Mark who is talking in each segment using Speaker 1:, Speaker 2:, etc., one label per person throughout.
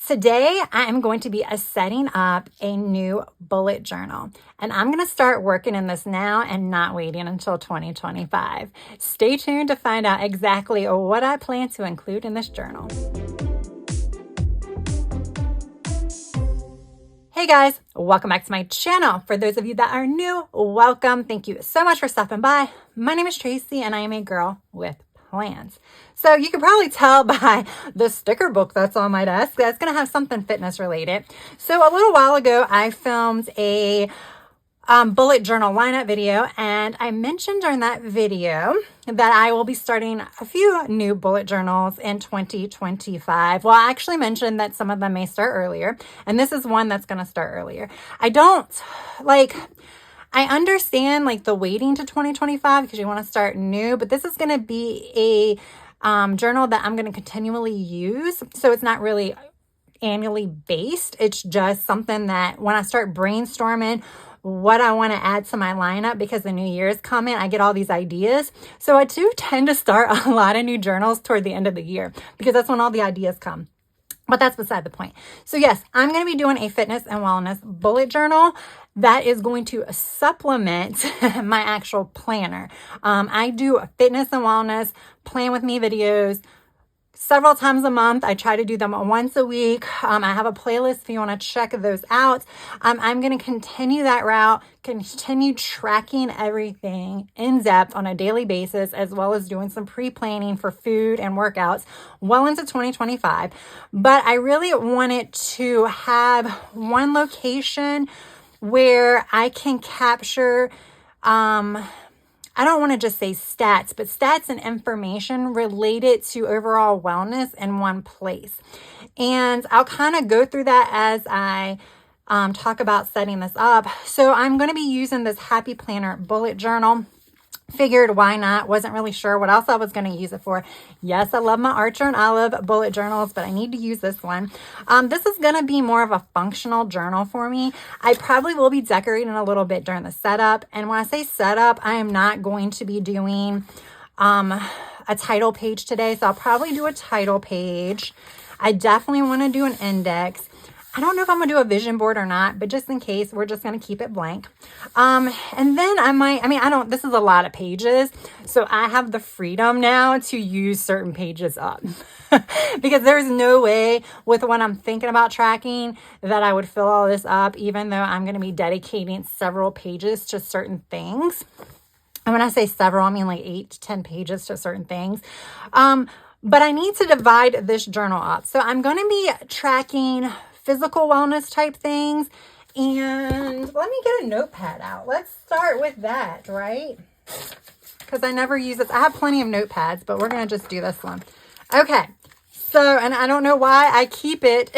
Speaker 1: Today, I am going to be setting up a new bullet journal, and I'm going to start working in this now and not waiting until 2025. Stay tuned to find out exactly what I plan to include in this journal. Hey guys, welcome back to my channel. For those of you that are new, welcome. Thank you so much for stopping by. My name is Tracy and I am a girl with plans. So you can probably tell by the sticker book that's on my desk that's going to have something fitness related. So a little while ago, I filmed a bullet journal lineup video, and I mentioned during that video that I will be starting a few new bullet journals in 2025. Well, I actually mentioned that some of them may start earlier, and this is one that's going to start earlier. I understand the waiting to 2025 because you want to start new, but this is going to be a journal that I'm going to continually use. So it's not really annually based. It's just something that when I start brainstorming what I want to add to my lineup, because the new year is coming, I get all these ideas. So I do tend to start a lot of new journals toward the end of the year because that's when all the ideas come. But that's beside the point. So yes, I'm going to be doing a fitness and wellness bullet journal that is going to supplement my actual planner. I do fitness and wellness plan with me videos several times a month. I try to do them once a week. I have a playlist if you want to check those out. I'm going to continue that route, continue tracking everything in depth on a daily basis, as well as doing some pre-planning for food and workouts well into 2025. But I really wanted to have one location where I can capture, I don't want to just say stats, but stats and information related to overall wellness in one place. And I'll kind of go through that as I talk about setting this up. So I'm going to be using this Happy Planner bullet journal. Figured why not? Wasn't really sure what else I was going to use it for. Yes, I love my Archer and Olive bullet journals, but I need to use this one. This is going to be more of a functional journal for me. I probably will be decorating a little bit during the setup. And when I say setup, I am not going to be doing a title page today. So I'll probably do a title page. I definitely want to do an index. I don't know if I'm going to do a vision board or not, but just in case, we're just going to keep it blank. And then this is a lot of pages. So I have the freedom now to use certain pages up because there's no way with what I'm thinking about tracking that I would fill all this up, even though I'm going to be dedicating several pages to certain things. And when I say several, I mean like 8 to 10 pages to certain things. But I need to divide this journal up. So I'm going to be tracking physical wellness type things. And let me get a notepad out. Let's start with that, right? Because I never use this. I have plenty of notepads, but we're going to just do this one. Okay. So, and I don't know why I keep it.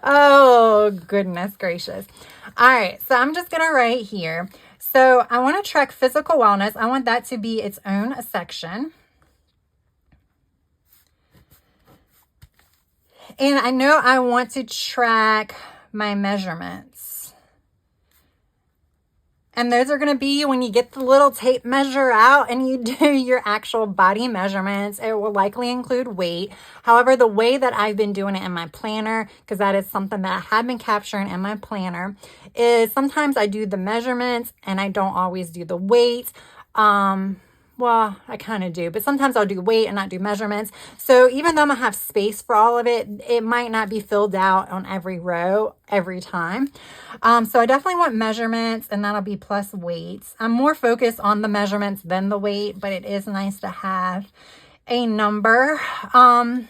Speaker 1: Oh, goodness gracious. All right. So I'm just going to write here. So I want to track physical wellness. I want that to be its own section. And I know I want to track my measurements. And those are going to be when you get the little tape measure out and you do your actual body measurements. It will likely include weight. However, the way that I've been doing it in my planner, because that is something that I have been capturing in my planner, is sometimes I do the measurements and I don't always do the weight. Well, I kind of do, but sometimes I'll do weight and not do measurements. So even though I'm going to have space for all of it, it might not be filled out on every row every time. So I definitely want measurements, and that'll be plus weights. I'm more focused on the measurements than the weight, but it is nice to have a number. So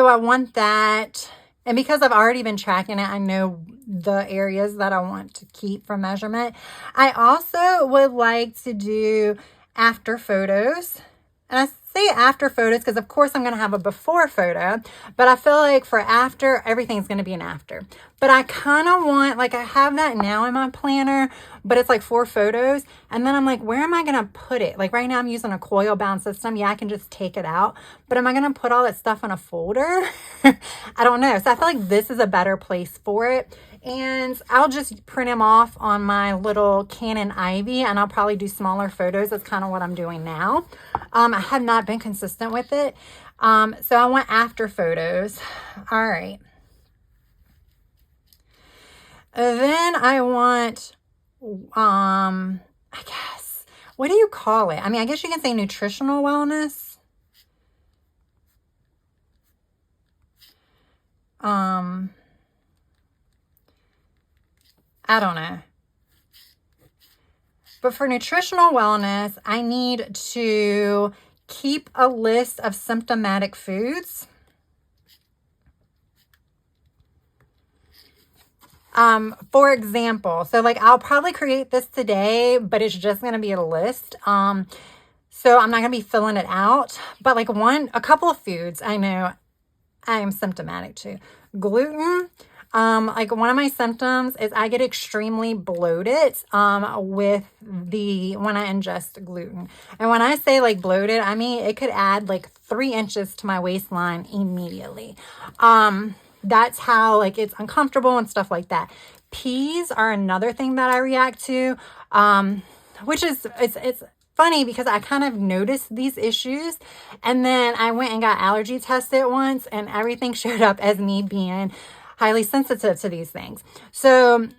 Speaker 1: I want that. And because I've already been tracking it, I know the areas that I want to keep for measurement. I also would like to do after photos. And I say after photos because, of course, I'm going to have a before photo. But I feel like for after, everything's going to be an after. But I kind of want, I have that now in my planner, but it's 4 photos. And then I'm like, where am I going to put it? Right now I'm using a coil bound system. Yeah, I can just take it out. But am I going to put all that stuff in a folder? I don't know. So I feel like this is a better place for it. And I'll just print them off on my little Canon Ivy, and I'll probably do smaller photos. That's kind of what I'm doing now. I have not been consistent with it. So I want after photos. All right. Then I want, I guess, what do you call it? I mean, I guess you can say nutritional wellness. I don't know. But for nutritional wellness, I need to keep a list of symptomatic foods. For example, so like I'll probably create this today, but it's just going to be a list. So I'm not going to be filling it out, but like a couple of foods I know I am symptomatic to. Gluten. Like one of my symptoms is I get extremely bloated when I ingest gluten. And when I say like bloated, I mean it could add like 3 inches to my waistline immediately. That's how like it's uncomfortable and stuff like that. Peas are another thing that I react to, which is it's funny because I kind of noticed these issues, and then I went and got allergy tested once, and everything showed up as me being highly sensitive to these things. So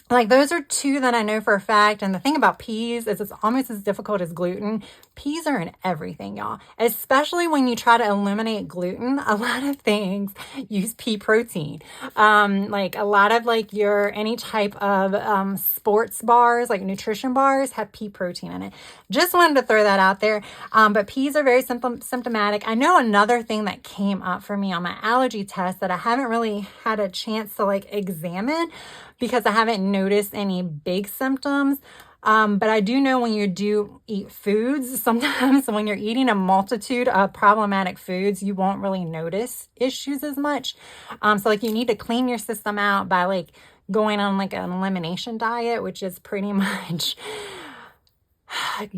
Speaker 1: like those are 2 that I know for a fact. And the thing about peas is it's almost as difficult as gluten. Peas are in everything, y'all. Especially when you try to eliminate gluten, a lot of things use pea protein. Like a lot of like any type of sports bars, like nutrition bars, have pea protein in it. Just wanted to throw that out there. But peas are very symptomatic. I know another thing that came up for me on my allergy test that I haven't really had a chance to like examine because I haven't noticed any big symptoms. But I do know when you do eat foods, sometimes when you're eating a multitude of problematic foods, you won't really notice issues as much. So like you need to clean your system out by like going on like an elimination diet, which is pretty much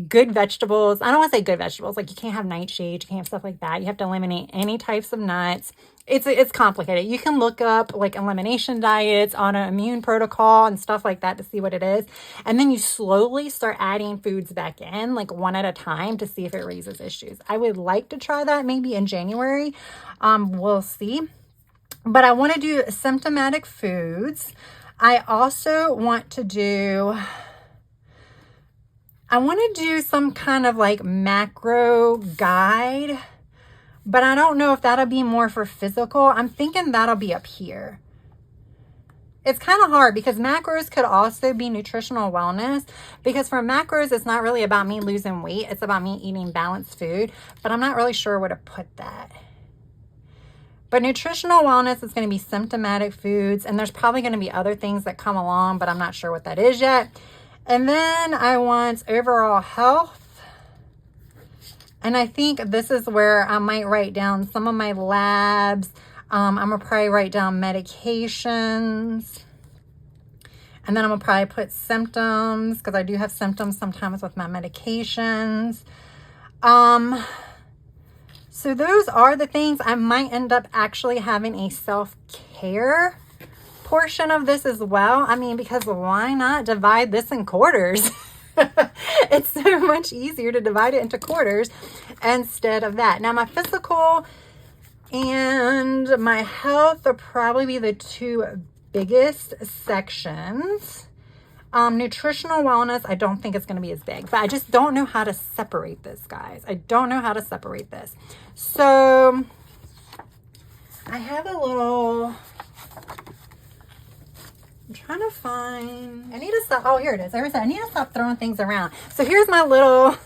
Speaker 1: good vegetables. I don't want to say good vegetables. Like you can't have nightshades, you can't have stuff like that. You have to eliminate any types of nuts. It's complicated. You can look up like elimination diets on an immune protocol and stuff like that to see what it is. And then you slowly start adding foods back in like one at a time to see if it raises issues. I would like to try that maybe in January. We'll see. But I want to do symptomatic foods. I also want to do some kind of like macro guide, but I don't know if that'll be more for physical. I'm thinking that'll be up here. It's kind of hard because macros could also be nutritional wellness, because for macros, it's not really about me losing weight. It's about me eating balanced food, but I'm not really sure where to put that. But nutritional wellness is going to be symptomatic foods, and there's probably going to be other things that come along, but I'm not sure what that is yet. And then I want overall health. And I think this is where I might write down some of my labs. I'm going to probably write down medications. And then I'm going to probably put symptoms, because I do have symptoms sometimes with my medications. So those are the things. I might end up actually having a self-care portion of this as well. I mean, because why not divide this in quarters? It's so much easier to divide it into quarters instead of that. Now, my physical and my health will probably be the 2 biggest sections. Nutritional wellness, I don't think it's going to be as big, but I just don't know how to separate this, guys. I don't know how to separate this. So I have a little... I'm trying to find, I need to stop. Oh, here it is. I need to stop throwing things around. So here's my little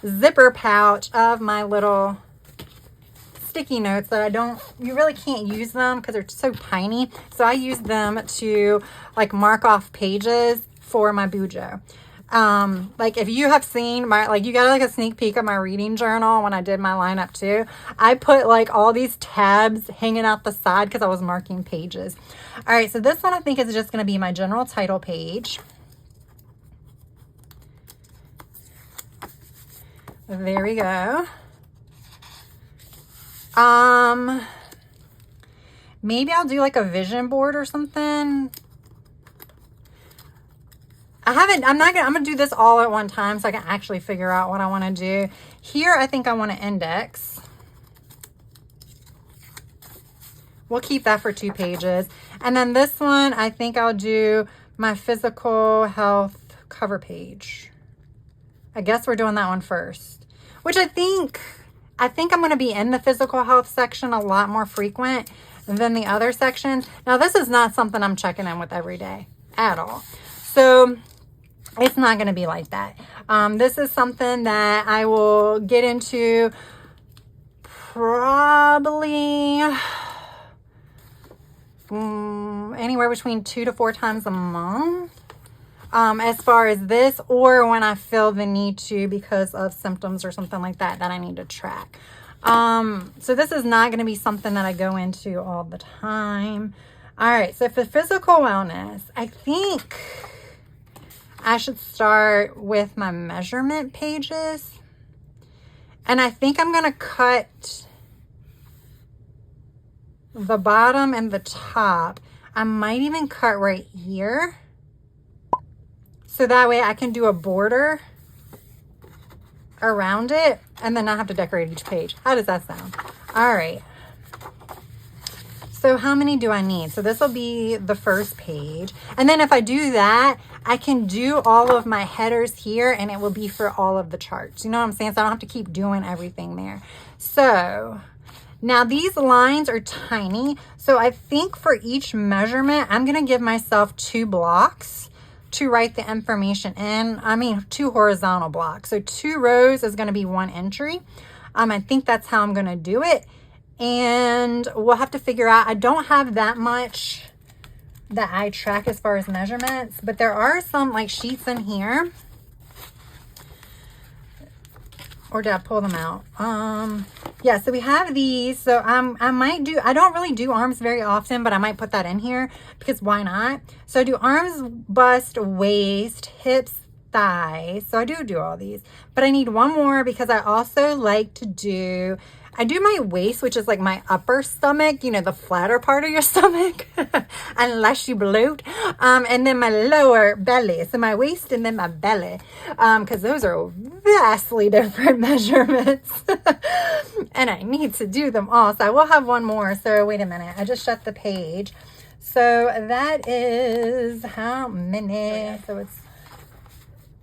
Speaker 1: zipper pouch of my little sticky notes that you really can't use them because they're so tiny. So I use them to like mark off pages for my bujo. Like if you have seen you got like a sneak peek of my reading journal when I did my lineup too, I put like all these tabs hanging out the side because I was marking pages. All right, so this one I think is just going to be my general title page. There we go. Maybe I'll do like a vision board or something. I'm gonna do this all at one time so I can actually figure out what I want to do. Here, I think I want to index. We'll keep that for 2 pages. And then this one, I think I'll do my physical health cover page. I guess we're doing that one first, which I think I'm going to be in the physical health section a lot more frequent than the other sections. Now, this is not something I'm checking in with every day at all. So it's not going to be like that. This is something that I will get into probably anywhere between 2 to 4 times a month. As far as this, or when I feel the need to because of symptoms or something like that I need to track. So this is not going to be something that I go into all the time. All right, so for physical wellness, I think I should start with my measurement pages. And I think I'm going to cut the bottom and the top. I might even cut right here. So that way I can do a border around it and then not have to decorate each page. How does that sound? All right. So how many do I need? So this will be the first page. And then if I do that, I can do all of my headers here and it will be for all of the charts. You know what I'm saying? So I don't have to keep doing everything there. So now these lines are tiny. So I think for each measurement, I'm going to give myself 2 blocks to write the information in. I mean, 2 horizontal blocks. So 2 rows is going to be 1 entry. I think that's how I'm going to do it. And we'll have to figure out, I don't have that much that I track as far as measurements, but there are some like sheets in here. Or did I pull them out? Yeah, so we have these. So I might do, I don't really do arms very often, but I might put that in here because why not? So I do arms, bust, waist, hips, thighs. So I do all these, but I need one more because I also like to do, I do my waist, which is like my upper stomach, you know, the flatter part of your stomach, unless you bloat. And then my lower belly. So my waist and then my belly, because those are vastly different measurements. And I need to do them all. So I will have one more. So wait a minute. I just shut the page. So that is how many? So it's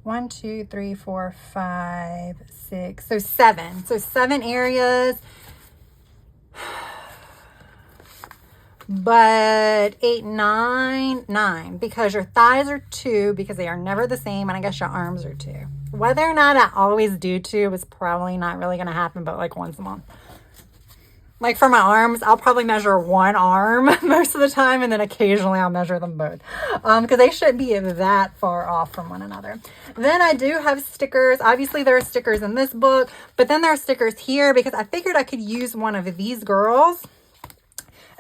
Speaker 1: 1, 2, 3, 4, 5, 6. So 7. So 7 areas. But 8, 9, because your thighs are 2 because they are never the same. And I guess your arms are 2. Whether or not I always do 2 is probably not really going to happen, but like once a month. Like for my arms, I'll probably measure 1 arm most of the time, and then occasionally I'll measure them both because they shouldn't be that far off from one another. Then I do have stickers. Obviously, there are stickers in this book, but then there are stickers here because I figured I could use one of these girls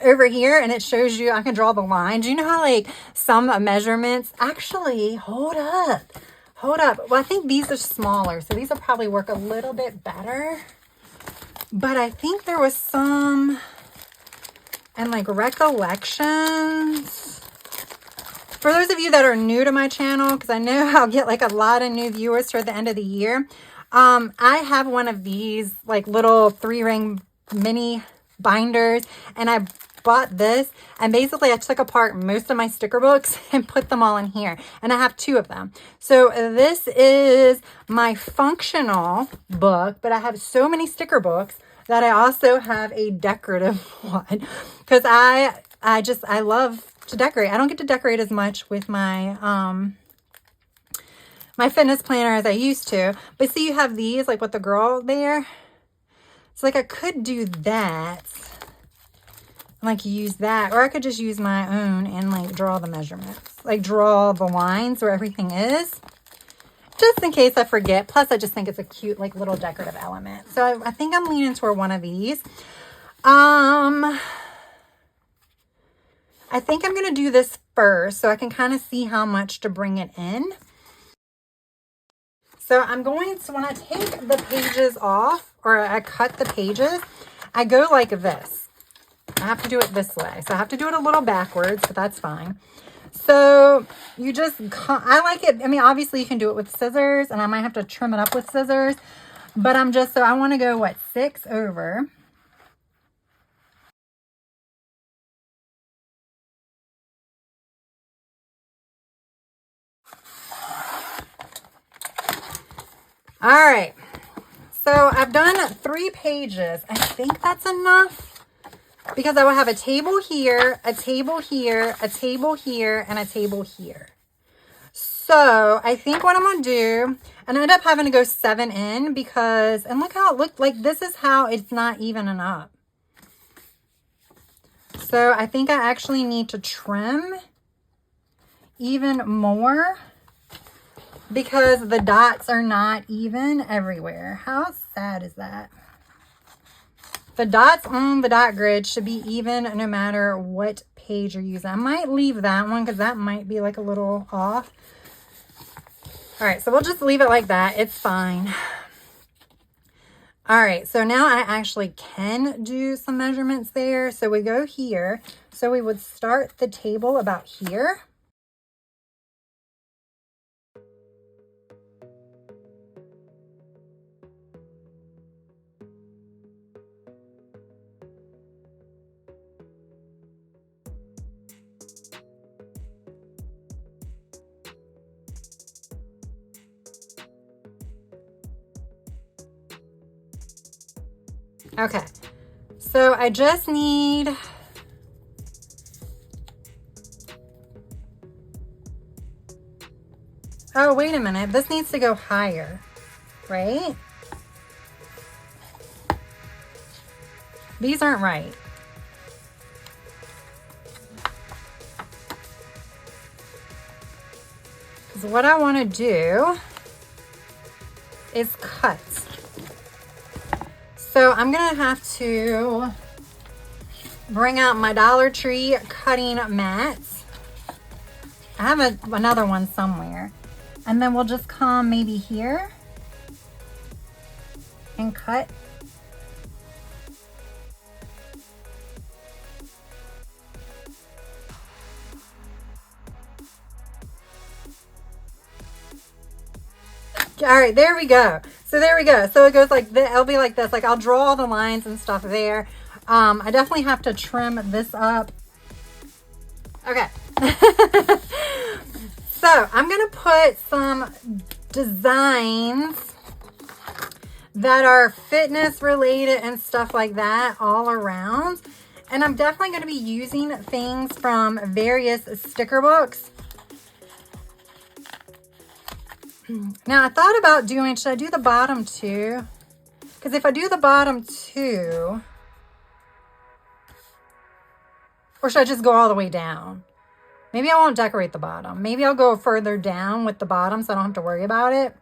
Speaker 1: over here, and it shows you, I can draw the lines. You know how like some measurements, actually, hold up. Well, I think these are smaller, so these will probably work a little bit better. But I think there was some, and like recollections. For those of you that are new to my channel, because I know I'll get like a lot of new viewers toward the end of the year. I have one of these like little 3-ring mini binders, and I bought this, and basically I took apart most of my sticker books and put them all in here, and I have 2 of them. So this is my functional book, but I have so many sticker books that I also have a decorative one because I love to decorate. I don't get to decorate as much with my my fitness planner as I used to, but see, you have these like with the girl there. So like I could do that, like use that, or I could just use my own and like draw the measurements, like draw the lines where everything is, just in case I forget. Plus I just think it's a cute like little decorative element. So I think I'm leaning toward one of these. I think I'm going to do this first so I can kind of see how much to bring it in. So I'm going to, when I take the pages off, or I cut the pages, I go like this. I have to do it this way. So I have to do it a little backwards, but that's fine. So you just, I like it. I mean, obviously you can do it with scissors, and I might have to trim it up with scissors, but I'm just, so I want to go, what, 6 over All right. So I've done 3 pages. I think that's enough because I will have a table here, a table here, a table here, and a table here. So I think what I'm going to do, and I end up having to go 7 in because, and look how it looked like this is how it's not evening up. So I think I actually need to trim even more because the dots are not even everywhere. How sad is that? The dots on the dot grid should be even no matter what page you're using. I might leave that one because that might be like a little off. All right, so we'll just leave it like that. It's fine. All right, so now I actually can do some measurements there. So we go here. So we would start the table about here. Okay, so I just need, oh, wait a minute. This needs to go higher, right? These aren't right. So what I want to do is cut. So I'm going to have to bring out my Dollar Tree cutting mats. I have another one somewhere. And then we'll just come maybe here and cut. All right, there we go. So there we go. So it goes like this. It'll be like this. Like I'll draw all the lines and stuff there. I definitely have to trim this up. Okay. So I'm going to put some designs that are fitness related and stuff like that all around. And I'm definitely going to be using things from various sticker books. Now I thought about doing, should I do the bottom too? Because if I do the bottom too, or should I just go all the way down? Maybe I won't decorate the bottom. Maybe I'll go further down with the bottom so I don't have to worry about it.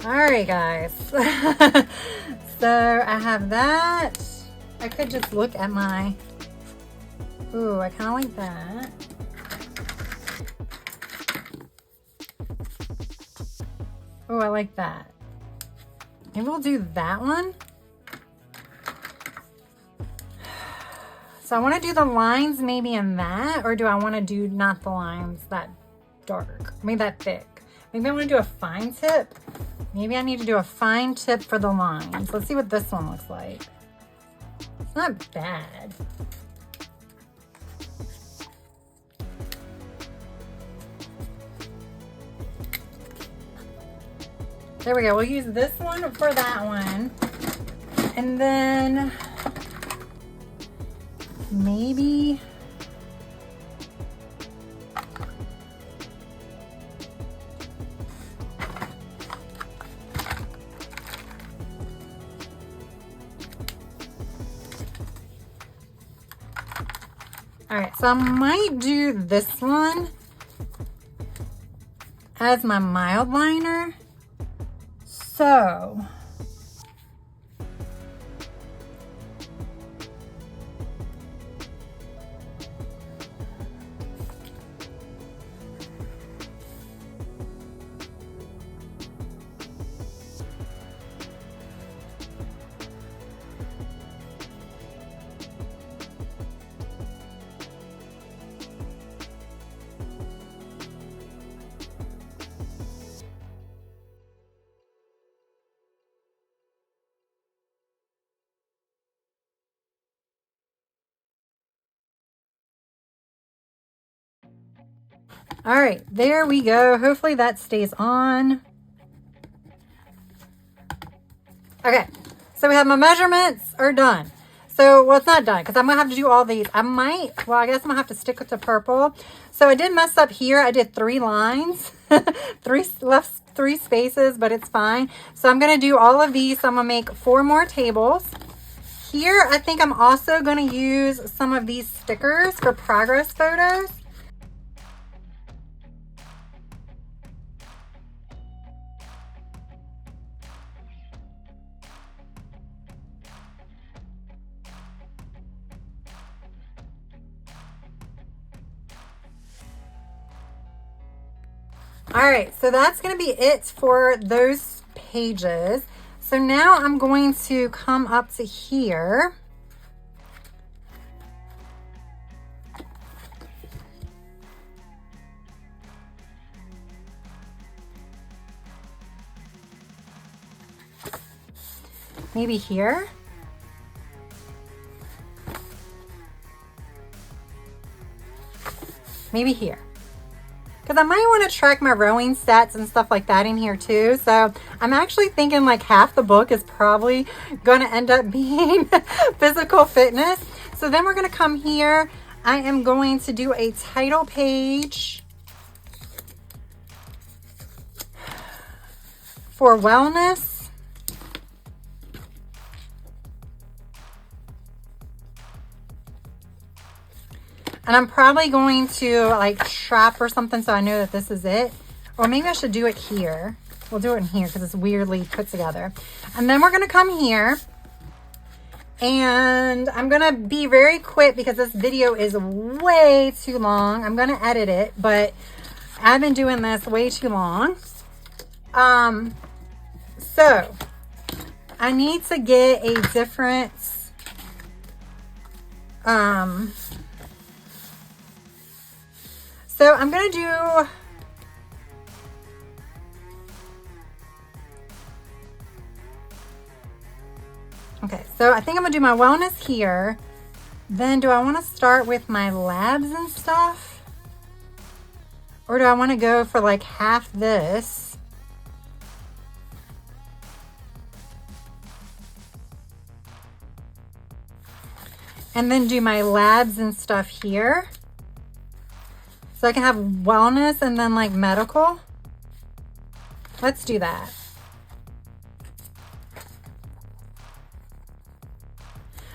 Speaker 1: All right, guys. So I have that. I could just look at my, ooh, I kind of like that. Oh, I like that. Maybe we'll do that one. So I want to do the lines maybe in that, or do I want to do not the lines that dark, maybe that thick? Maybe I want to do a fine tip. Maybe I need to do a fine tip for the lines. Let's see what this one looks like. It's not bad. There we go. We'll use this one for that one. And then maybe all right, so I might do this one as my mild liner. So all right, there we go. Hopefully that stays on. Okay, so we have my measurements are done. So, well, it's not done because I'm going to have to do all these. I guess I'm going to have to stick with the purple. So I did mess up here. I did 3 lines, left 3 spaces, but it's fine. So I'm going to do all of these. So I'm going to make 4 more tables. Here, I think I'm also going to use some of these stickers for progress photos. All right, so that's going to be it for those pages. So now I'm going to come up to here. Maybe here. Maybe here. Because I might want to track my rowing stats and stuff like that in here too. So I'm actually thinking like half the book is probably going to end up being physical fitness. So then we're going to come here. I am going to do a title page for wellness. And I'm probably going to like trap or something so I know that this is it. Or maybe I should do it here. We'll do it in here because it's weirdly put together. And then we're going to come here. And I'm going to be very quick because this video is way too long. I'm going to edit it, but I've been doing this way too long. So I need to get a different... So I'm going to do, okay, so I think I'm going to do my wellness here. Then do I want to start with my labs and stuff? Or do I want to go for like half this? And then do my labs and stuff here? So I can have wellness and then like medical. Let's do that.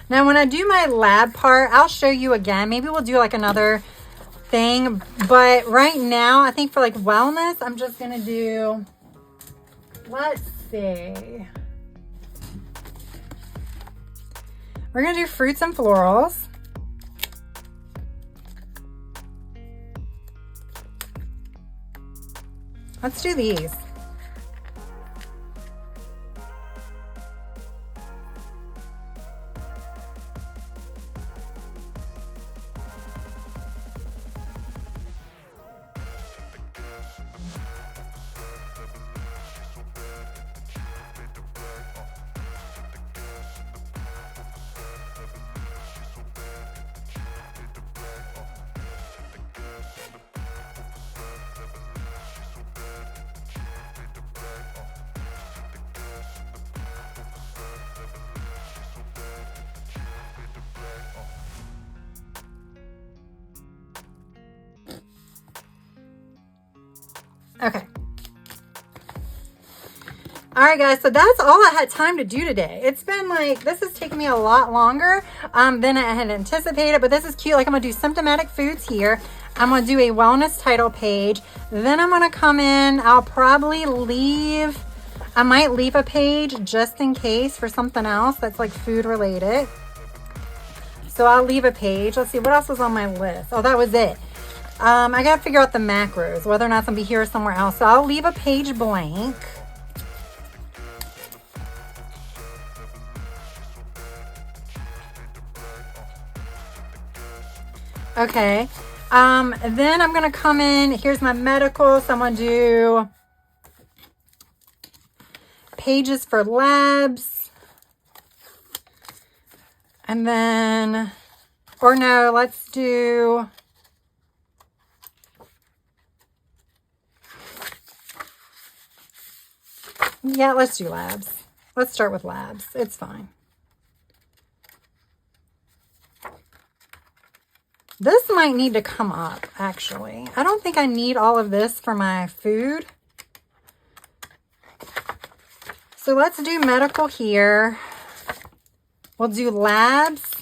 Speaker 1: Now when I do my lab part, I'll show you again. Maybe we'll do like another thing. But right now, I think for like wellness, I'm just going to do, let's see. We're going to do fruits and florals. Let's do these. Okay. All right, guys, so that's all I had time to do today. It's been like, this is taking me a lot longer than I had anticipated, but this is cute. Like, I'm gonna do symptomatic foods here. I'm gonna do a wellness title page. Then I'm gonna come in, I'll probably leave, I might leave a page just in case for something else that's like food related. So I'll leave a page. Let's see, what else was on my list? Oh, that was it. I gotta figure out the macros, whether or not it's gonna be here or somewhere else. So I'll leave a page blank. Okay, then I'm gonna come in, here's my medical, so I'm gonna do pages for labs, and then, or no, let's do, yeah, let's do labs. Let's start with labs, it's fine. This might need to come up, actually. I don't think I need all of this for my food. So let's do medical here. We'll do labs.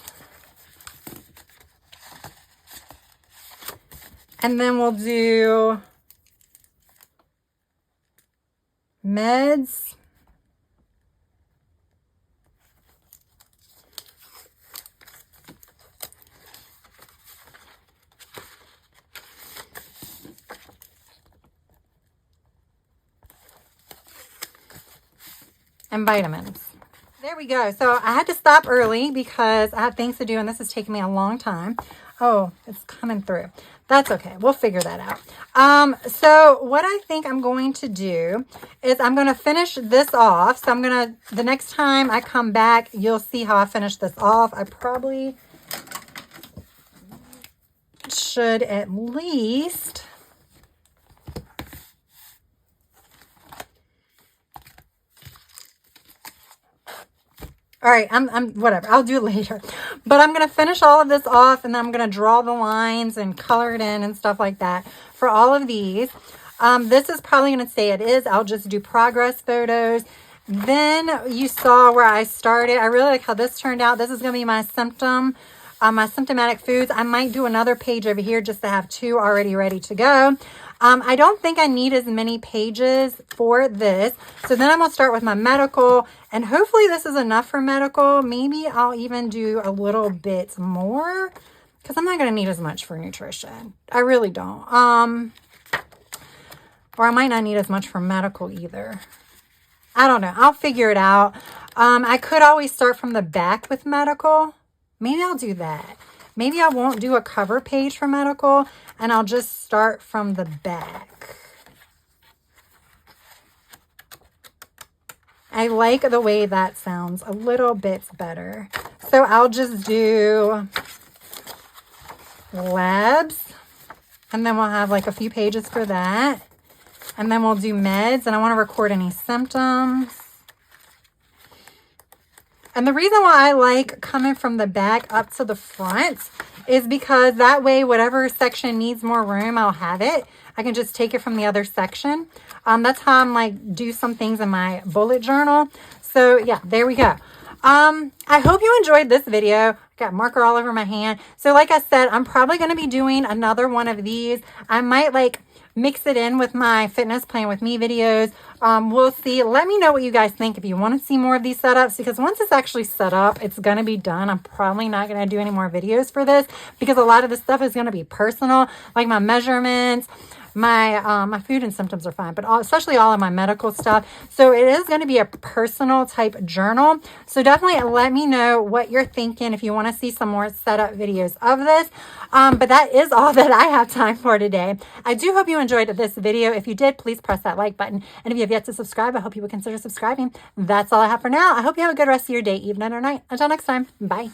Speaker 1: And then we'll do meds. And vitamins. There we go. So I had to stop early because I have things to do and this is taking me a long time. Oh, it's coming through. That's okay. We'll figure that out. So what I think I'm going to do is I'm going to finish this off. So I'm going to, the next time I come back, you'll see how I finish this off. I probably should at least... All right, I'm whatever. I'll do it later. But I'm going to finish all of this off and then I'm going to draw the lines and color it in and stuff like that for all of these. This is probably going to stay it is. I'll just do progress photos. Then you saw where I started. I really like how this turned out. This is going to be my my symptomatic foods. I might do another page over here just to have two already ready to go. I don't think I need as many pages for this. So then I'm going to start with my medical and hopefully this is enough for medical. Maybe I'll even do a little bit more because I'm not going to need as much for nutrition. I really don't. Or I might not need as much for medical either. I don't know. I'll figure it out. I could always start from the back with medical. Maybe I'll do that. Maybe I won't do a cover page for medical and I'll just start from the back. I like the way that sounds a little bit better. So I'll just do labs and then we'll have like a few pages for that. And then we'll do meds and I want to record any symptoms. And the reason why I like coming from the back up to the front is because that way, whatever section needs more room, I'll have it. I can just take it from the other section. That's how I'm like, do some things in my bullet journal. So yeah, there we go. I hope you enjoyed this video. I got marker all over my hand. So like I said, I'm probably going to be doing another one of these. I might like mix it in with my fitness plan with me videos. We'll see. Let me know what you guys think if you want to see more of these setups, because once it's actually set up, it's going to be done. I'm probably not going to do any more videos for this because a lot of this stuff is going to be personal, like my measurements. My food and symptoms are fine, but especially all of my medical stuff. So it is going to be a personal type journal. So definitely let me know what you're thinking if you want to see some more setup videos of this. But that is all that I have time for today. I do hope you enjoyed this video. If you did, please press that like button. And if you have yet to subscribe, I hope you would consider subscribing. That's all I have for now. I hope you have a good rest of your day, evening or night. Until next time, bye.